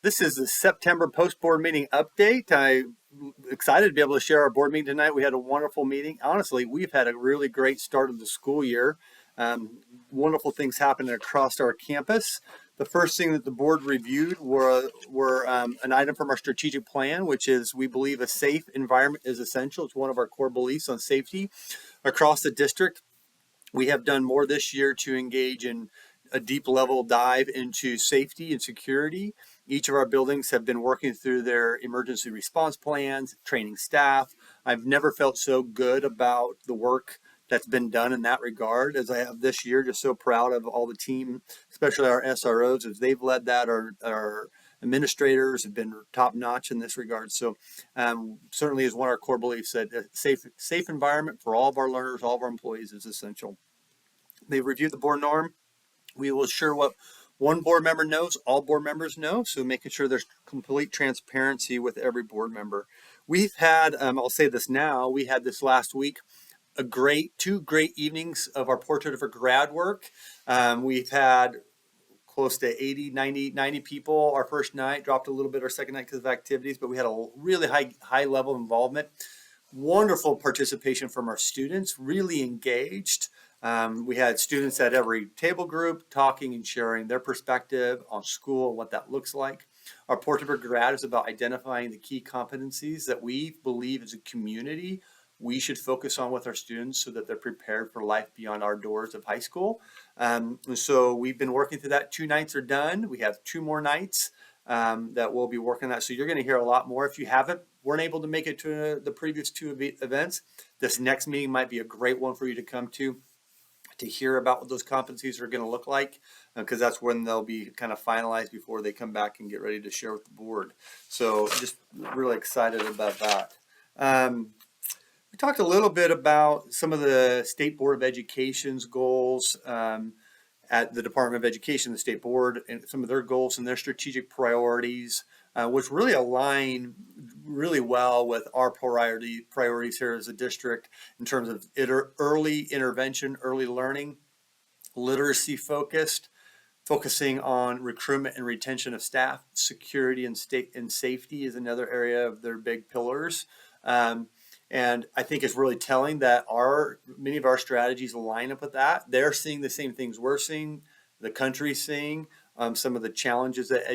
This is the September post-board meeting update. I'm excited to be able to share our board meeting tonight. We had a wonderful meeting. Honestly, we've had a really great start of the school year. Wonderful things happening across our campus. The first thing that the board reviewed were an item from our strategic plan, which is we believe a safe environment is essential. It's one of our core beliefs on safety across the district. We have done more this year to engage in a deep level dive into safety and security. Each of our buildings have been working through their emergency response plans, training staff. I've never felt so good about the work that's been done in that regard as I have this year. Just so proud of all the team, especially our SROs, as they've led that. Our administrators have been top notch in this regard. So certainly is one of our core beliefs that a safe environment for all of our learners, all of our employees is essential. They've reviewed the board norm. We will ensure what one board member knows, all board members know. So making sure there's complete transparency with every board member. We've had, I'll say this now, we had this last week, two great evenings of our portrait of a grad work. We've had close to 80, 90 people our first night, dropped a little bit our second night because of activities, but we had a really high level involvement. Wonderful participation from our students, really engaged. We had students at every table group talking and sharing their perspective on school and what that looks like. Our Portrait of a Grad is about identifying the key competencies that we believe as a community we should focus on with our students so that they're prepared for life beyond our doors of high school. So we've been working through that. 2 nights are done. We have 2 more nights that we'll be working on that. So you're going to hear a lot more. If you weren't able to make it to the previous 2 events, this next meeting might be a great one for you to come to hear about what those competencies are going to look like, because that's when they'll be kind of finalized before they come back and get ready to share with the board. So just really excited about that. We talked a little bit about some of the State Board of Education's goals at the Department of Education, the State Board, and some of their goals and their strategic priorities, which really align really well with our priorities here as a district in terms of early intervention, early learning, literacy focused, focusing on recruitment and retention of staff, security and safety is another area of their big pillars. And I think it's really telling that many of our strategies line up with that. They're seeing the same things we're seeing, the country's seeing, some of the challenges that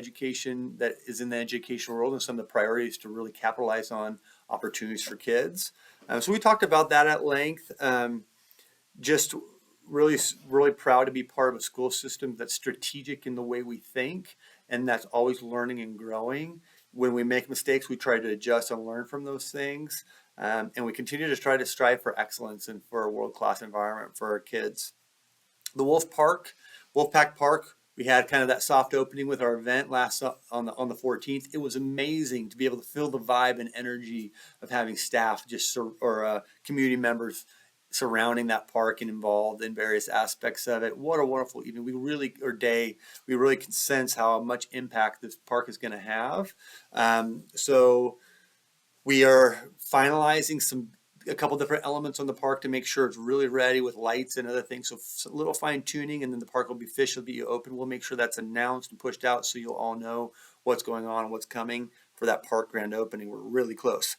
is in the educational world, and some of the priorities to really capitalize on opportunities for kids. So we talked about that at length. Just really proud to be part of a school system that's strategic in the way we think, and that's always learning and growing. When we make mistakes, we try to adjust and learn from those things. And we continue to try to strive for excellence and for a world-class environment for our kids. The Wolfpack Park, we had kind of that soft opening with our event last on the 14th. It was amazing to be able to feel the vibe and energy of having staff or community members surrounding that park and involved in various aspects of it. What a wonderful evening. We really can sense how much impact this park is going to have. So we are finalizing a couple different elements on the park to make sure it's really ready with lights and other things. So a little fine tuning, and then the park will be officially open. We'll make sure that's announced and pushed out so you'll all know what's going on and what's coming for that park grand opening. We're really close.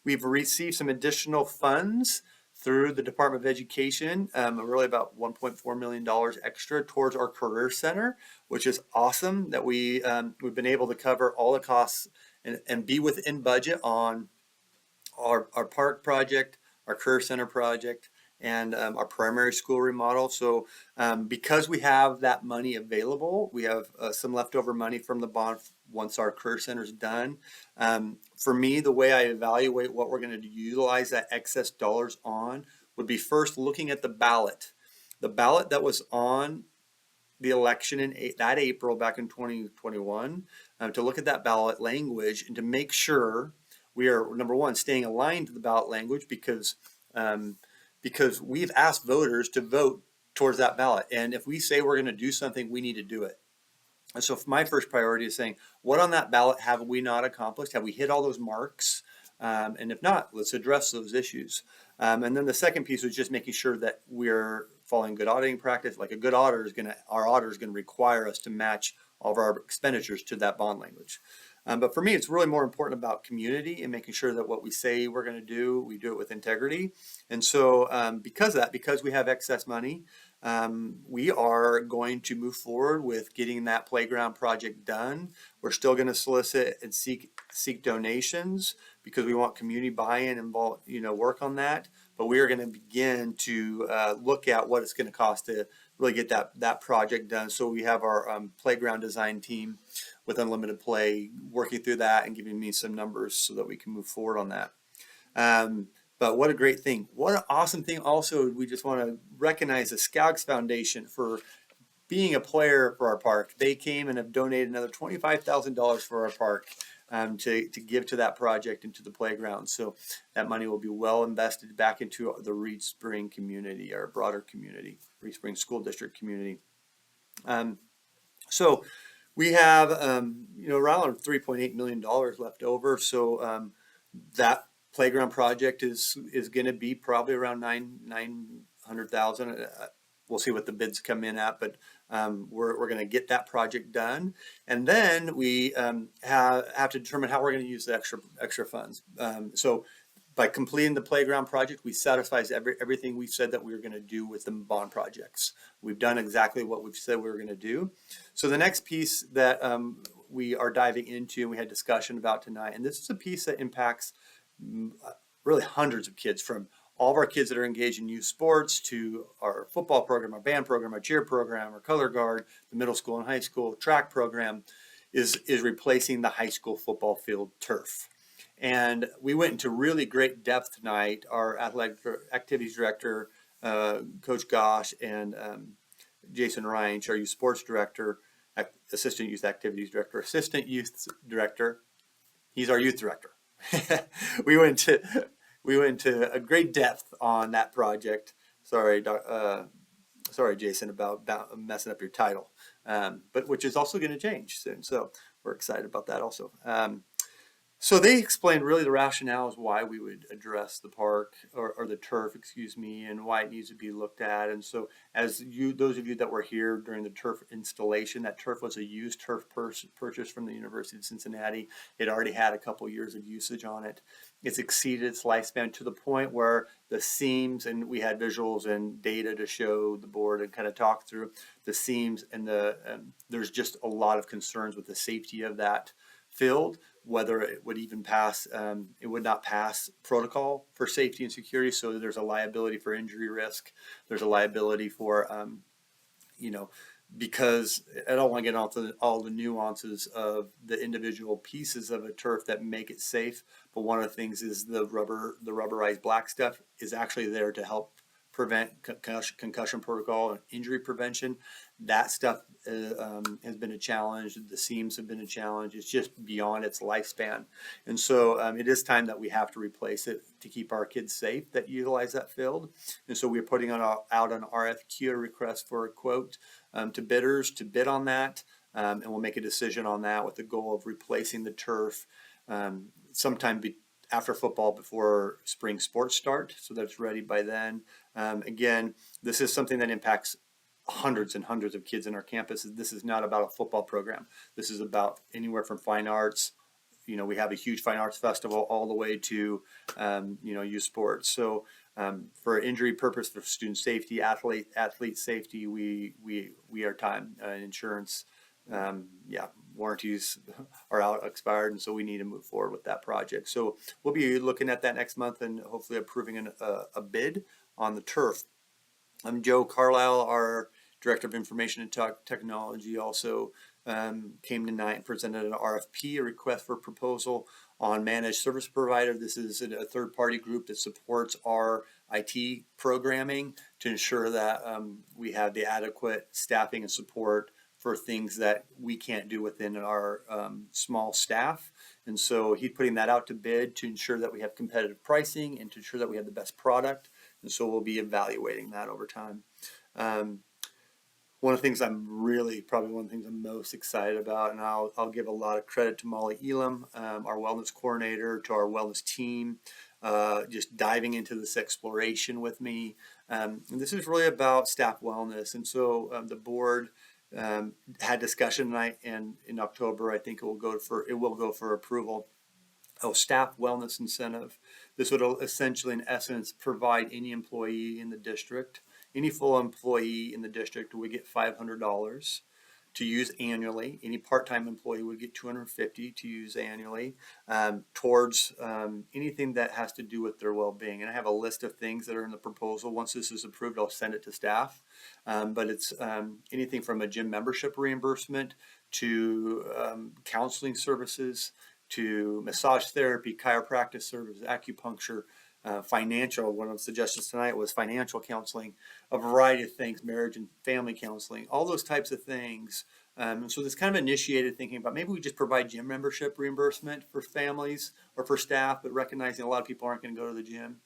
We've received some additional funds through the Department of Education, really about $1.4 million extra towards our career center, which is awesome that we've been able to cover all the costs and be within budget on our park project, our career center project, and our primary school remodel. So because we have that money available, we have some leftover money from the bond once our career center is done. For me, the way I evaluate what we're going to utilize that excess dollars on would be first looking at the ballot. The ballot that was on the election in that April back in 2021, to look at that ballot language and to make sure we are, number one, staying aligned to the ballot language because we've asked voters to vote towards that ballot. And if we say we're going to do something, we need to do it. And so my first priority is saying, what on that ballot have we not accomplished? Have we hit all those marks? And if not, let's address those issues. And then the second piece was just making sure that we're following good auditing practice. Like our auditor is going to require us to match all of our expenditures to that bond language. But for me, it's really more important about community and making sure that what we say we're going to do, we do it with integrity. And so because of that, because we have excess money, we are going to move forward with getting that playground project done. We're still going to solicit and seek donations because we want community buy-in and work on that. But we are going to begin to look at what it's going to cost to really get that project done. So we have our playground design team with Unlimited Play working through that and giving me some numbers so that we can move forward on that. But what a great thing. What an awesome thing. Also, we just want to recognize the Scouts Foundation for being a player for our park. They came and have donated another $25,000 for our park to give to that project and to the playground. So that money will be well invested back into the Reed Spring community, our broader community, Reed Spring School District community. So we have around $3.8 million left over. So that playground project is going to be probably around 900,000. We'll see what the bids come in at, but we're going to get that project done, and then we have to determine how we're going to use the extra funds. So by completing the playground project, we satisfies everything we've said that we were going to do with the bond projects. We've done exactly what we've said we were going to do. So the next piece that we are diving into, and we had discussion about tonight, and this is a piece that impacts really hundreds of kids, from all of our kids that are engaged in youth sports to our football program, our band program, our cheer program, our color guard, the middle school and high school track program, is replacing the high school football field turf. And we went into really great depth tonight. Our athletic activities director, Coach Gosh, and Jason Ryan, our youth sports director, assistant youth activities director, assistant youth director. He's our youth director. we went to a great depth on that project. Sorry, Jason, about messing up your title, but which is also going to change soon. So we're excited about that also. So they explained really the rationale is why we would address the park or the turf, excuse me, and why it needs to be looked at. And so those of you that were here during the turf installation, that turf was a used turf purchased from the University of Cincinnati. It already had a couple years of usage on it. It's exceeded its lifespan to the point where the seams, and we had visuals and data to show the board and kind of talk through the seams, and there's just a lot of concerns with the safety of that field, whether it would even pass, it would not pass protocol for safety and security. So there's a liability for injury risk. There's a liability for, because I don't want to get into all the nuances of the individual pieces of a turf that make it safe. But one of the things is the rubberized black stuff is actually there to help prevent concussion protocol and injury prevention. That stuff has been a challenge. The seams have been a challenge. It's just beyond its lifespan. And so it is time that we have to replace it to keep our kids safe that utilize that field. And so we're putting out an RFQ, a request for a quote, to bidders to bid on that. And we'll make a decision on that with the goal of replacing the turf sometime after football, before spring sports start, so that it's ready by then. Again, this is something that impacts hundreds and hundreds of kids in our campus. This is not about a football program. This is about anywhere from fine arts. We have a huge fine arts festival all the way to, youth sports. So for injury purpose, for student safety, athlete safety, we are time. Insurance, warranties are expired, and so we need to move forward with that project. So we'll be looking at that next month and hopefully approving a bid on the turf. Joe Carlisle, our Director of Information and Technology, also came tonight and presented an RFP, a request for proposal on managed service provider. This is a third-party group that supports our IT programming to ensure that we have the adequate staffing and support for things that we can't do within our small staff. And so he's putting that out to bid to ensure that we have competitive pricing and to ensure that we have the best product. And so we'll be evaluating that over time. One of the things probably one of the things I'm most excited about, and I'll give a lot of credit to Molly Elam, our wellness coordinator, to our wellness team, just diving into this exploration with me. And this is really about staff wellness. And so the board had discussion tonight, and in October, I think it will go for approval. Oh, staff wellness incentive. This would essentially, in essence, provide any employee in the district, any full employee in the district would get $500 to use annually. Any part-time employee would get $250 to use annually, towards anything that has to do with their well-being. And I have a list of things that are in the proposal. Once this is approved, I'll send it to staff. But it's anything from a gym membership reimbursement to counseling services, to massage therapy, chiropractic services, acupuncture, financial. One of the suggestions tonight was financial counseling, a variety of things, marriage and family counseling, all those types of things. So this kind of initiated thinking about maybe we just provide gym membership reimbursement for families or for staff, but recognizing a lot of people aren't going to go to the gym.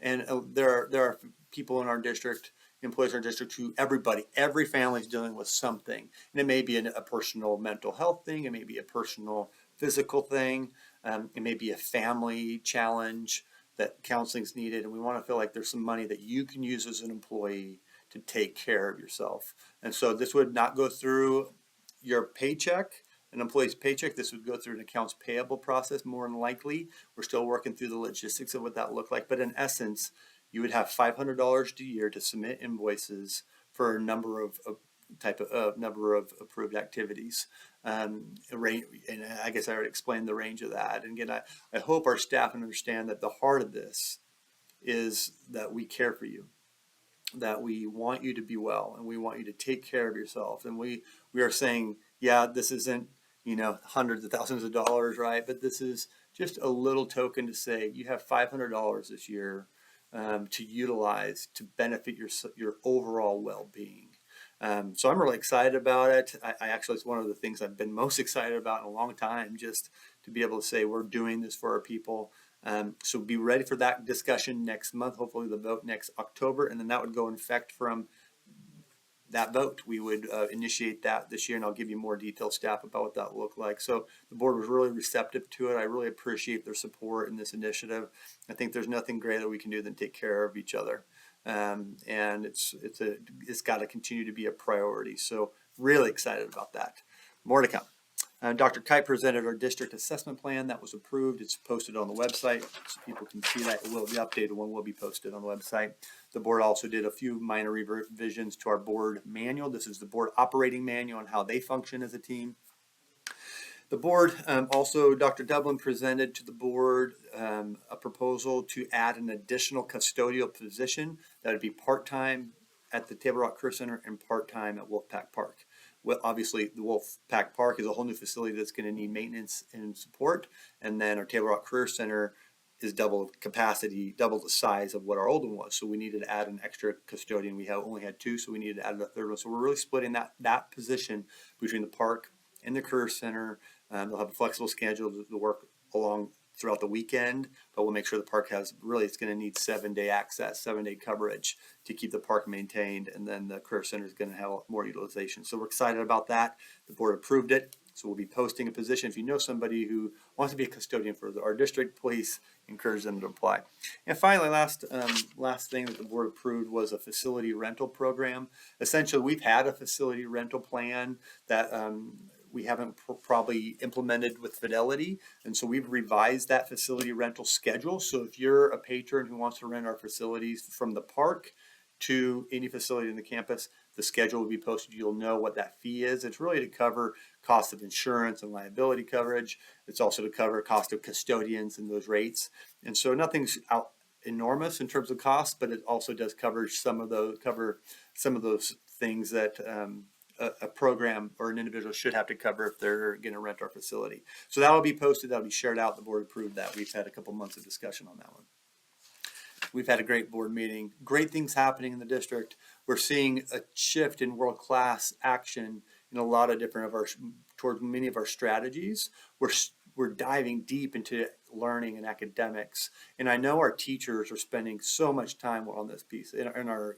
And there are people in our district, employees in our district, who every family is dealing with something. And it may be a personal mental health thing, it may be a personal physical thing, it may be a family challenge that counseling is needed, and we want to feel like there's some money that you can use as an employee to take care of yourself. And so this would not go through your paycheck, an employee's paycheck. This would go through an accounts payable process more than likely. We're still working through the logistics of what that looked like, but in essence, you would have $500 a year to submit invoices for a number of approved activities. And I guess I already explained the range of that. And again, I hope our staff understand that the heart of this is that we care for you, that we want you to be well, and we want you to take care of yourself. And we are saying, yeah, this isn't, hundreds of thousands of dollars, right? But this is just a little token to say you have $500 this year to utilize to benefit your overall well-being. So I'm really excited about it. I actually, it's one of the things I've been most excited about in a long time, just to be able to say we're doing this for our people. So be ready for that discussion next month, hopefully the vote next October, and then that would go in effect from that vote. We would initiate that this year, and I'll give you more detailed staff about what that looked like. So the board was really receptive to it. I really appreciate their support in this initiative. I think there's nothing greater we can do than take care of each other. And it's got to continue to be a priority. So really excited about that. More to come. Dr. Kite presented our district assessment plan that was approved. It's posted on the website, so people can see that. It will be updated. One will be posted on the website. The board also did a few minor revisions to our board manual. This is the board operating manual and how they function as a team. The board also, Dr. Dublin presented to the board a proposal to add an additional custodial position that would be part-time at the Table Rock Career Center and part-time at Wolfpack Park. Well, obviously, the Wolfpack Park is a whole new facility that's going to need maintenance and support, and then our Table Rock Career Center is double capacity, double the size of what our old one was. So we needed to add an extra custodian. We only had two, so we needed to add a third one. So we're really splitting that position between the park and the Career Center. They'll have a flexible schedule to work along throughout the weekend, but we'll make sure the park has, really, it's going to need 7-day access, 7-day coverage to keep the park maintained, and then the Career Center is going to have more utilization. So we're excited about that. The board approved it, so we'll be posting a position. If you know somebody who wants to be a custodian for our district, please encourage them to apply. And finally, last thing that the board approved was a facility rental program. Essentially, we've had a facility rental plan that we haven't probably implemented with fidelity, and so we've revised that facility rental schedule. So if you're a patron who wants to rent our facilities from the park to any facility in the campus, the schedule will be posted. You'll know what that fee is. It's really to cover cost of insurance and liability coverage. It's also to cover cost of custodians and those rates. And so nothing's out enormous in terms of cost, but it also does cover some of those things that a program or an individual should have to cover if they're going to rent our facility. So that will be posted. That will be shared out. The board approved that. We've had a couple months of discussion on that one. We've had a great board meeting. Great things happening in the district. We're seeing a shift in world-class action in a lot of different towards many of our strategies. We're diving deep into learning and academics. And I know our teachers are spending so much time on this piece, and our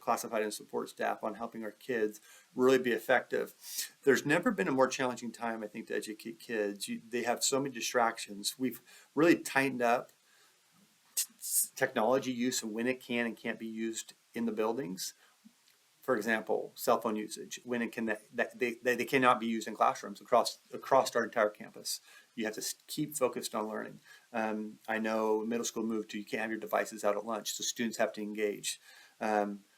classified and support staff, on helping our kids really be effective. There's never been a more challenging time, I think, to educate kids. They have so many distractions. We've really tightened up technology use and when it can and can't be used in the buildings. For example, cell phone usage, when it can that they cannot be used in classrooms across our entire campus. You have to keep focused on learning. I know middle school moved to you can't have your devices out at lunch, so students have to engage.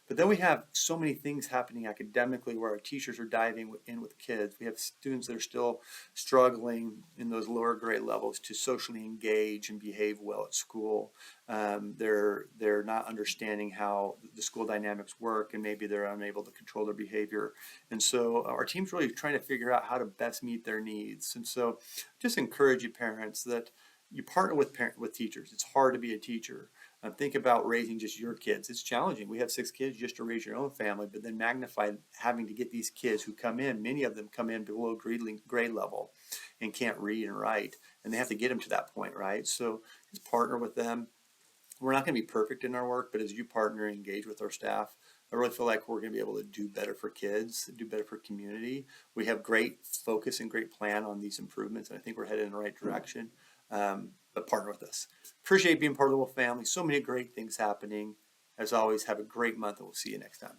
But then we have so many things happening academically where our teachers are diving in with kids. We have students that are still struggling in those lower grade levels to socially engage and behave well at school. They're not understanding how the school dynamics work, and maybe they're unable to control their behavior. And so our team's really trying to figure out how to best meet their needs. And so just encourage you parents that you partner with teachers. It's hard to be a teacher. Think about raising just your kids. It's challenging. We have 6 kids just to raise your own family, but then magnify having to get these kids who come in, many of them come in below grade level and can't read and write, and they have to get them to that point, right? So just partner with them. We're not going to be perfect in our work, but as you partner and engage with our staff, I really feel like we're going to be able to do better for kids, do better for community. We have great focus and great plan on these improvements, and I think we're headed in the right direction. But partner with us. Appreciate being part of the Wolf family. So many great things happening. As always, have a great month, and we'll see you next time.